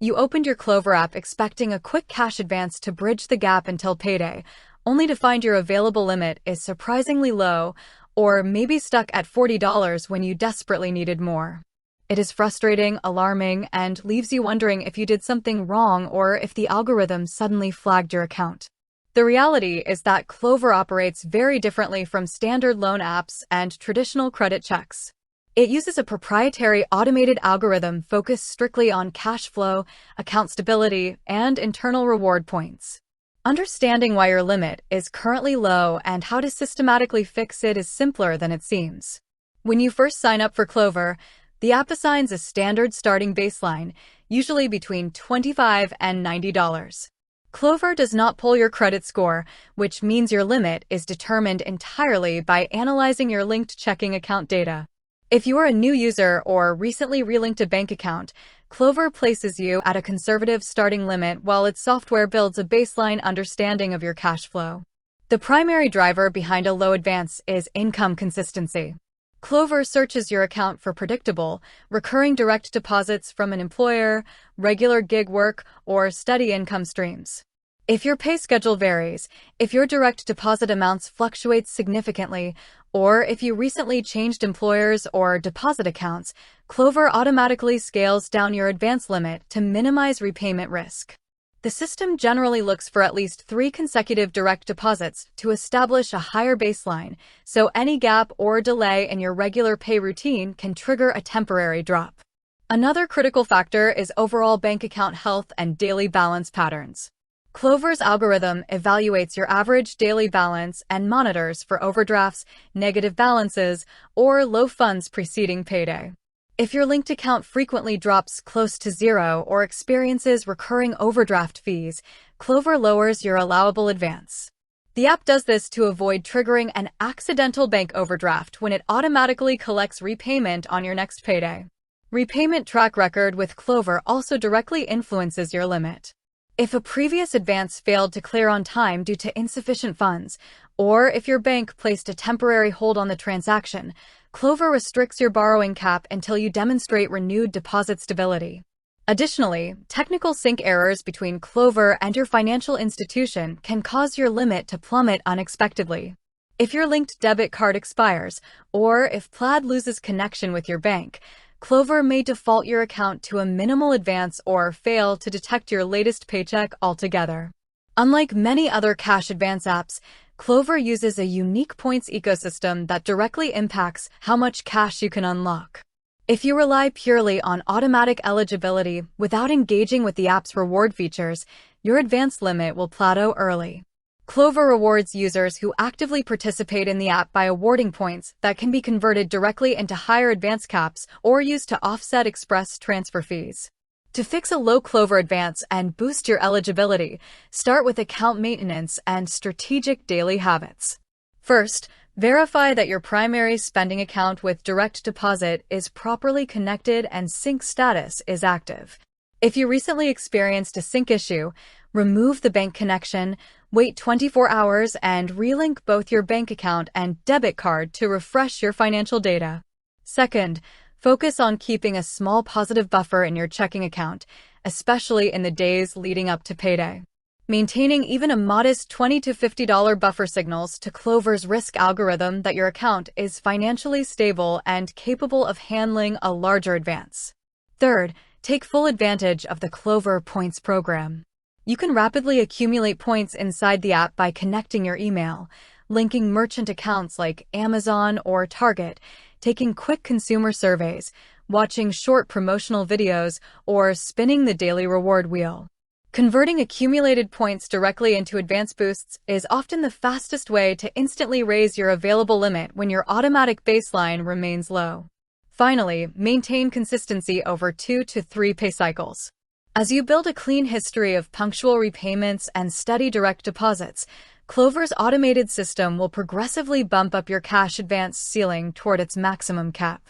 You opened your Klover app expecting a quick cash advance to bridge the gap until payday, only to find your available limit is surprisingly low, or maybe stuck at $40 when you desperately needed more. It is frustrating, alarming, and leaves you wondering if you did something wrong or if the algorithm suddenly flagged your account. The reality is that Klover operates very differently from standard loan apps and traditional credit checks. It uses a proprietary automated algorithm focused strictly on cash flow, account stability, and internal reward points. Understanding why your limit is currently low and how to systematically fix it is simpler than it seems. When you first sign up for Klover, the app assigns a standard starting baseline, usually between $25 and $90. Klover does not pull your credit score, which means your limit is determined entirely by analyzing your linked checking account data. If you are a new user or recently relinked a bank account, Klover places you at a conservative starting limit while its software builds a baseline understanding of your cash flow. The primary driver behind a low advance is income consistency. Klover searches your account for predictable, recurring direct deposits from an employer, regular gig work, or steady income streams. If your pay schedule varies, if your direct deposit amounts fluctuate significantly, or if you recently changed employers or deposit accounts, Klover automatically scales down your advance limit to minimize repayment risk. The system generally looks for at least 3 consecutive direct deposits to establish a higher baseline, so any gap or delay in your regular pay routine can trigger a temporary drop. Another critical factor is overall bank account health and daily balance patterns. Klover's algorithm evaluates your average daily balance and monitors for overdrafts, negative balances, or low funds preceding payday. If your linked account frequently drops close to zero or experiences recurring overdraft fees, Klover lowers your allowable advance. The app does this to avoid triggering an accidental bank overdraft when it automatically collects repayment on your next payday. Repayment track record with Klover also directly influences your limit. If a previous advance failed to clear on time due to insufficient funds, or if your bank placed a temporary hold on the transaction, Klover restricts your borrowing cap until you demonstrate renewed deposit stability. Additionally, technical sync errors between Klover and your financial institution can cause your limit to plummet unexpectedly. If your linked debit card expires, or if Plaid loses connection with your bank, Klover may default your account to a minimal advance or fail to detect your latest paycheck altogether. Unlike many other cash advance apps, Klover uses a unique points ecosystem that directly impacts how much cash you can unlock. If you rely purely on automatic eligibility without engaging with the app's reward features, your advance limit will plateau early. Klover rewards users who actively participate in the app by awarding points that can be converted directly into higher advance caps or used to offset express transfer fees. To fix a low Klover advance and boost your eligibility, start with account maintenance and strategic daily habits. First, verify that your primary spending account with direct deposit is properly connected and sync status is active. If you recently experienced a sync issue, remove the bank connection, wait 24 hours, and relink both your bank account and debit card to refresh your financial data. Second, focus on keeping a small positive buffer in your checking account, especially in the days leading up to payday. Maintaining even a modest $20 to $50 buffer signals to Klover's risk algorithm that your account is financially stable and capable of handling a larger advance. Third, take full advantage of the Klover Points program. You can rapidly accumulate points inside the app by connecting your email, linking merchant accounts like Amazon or Target, taking quick consumer surveys, watching short promotional videos, or spinning the daily reward wheel. Converting accumulated points directly into advance boosts is often the fastest way to instantly raise your available limit when your automatic baseline remains low. Finally, maintain consistency over 2 to 3 pay cycles. As you build a clean history of punctual repayments and steady direct deposits, Klover's automated system will progressively bump up your cash advance ceiling toward its maximum cap.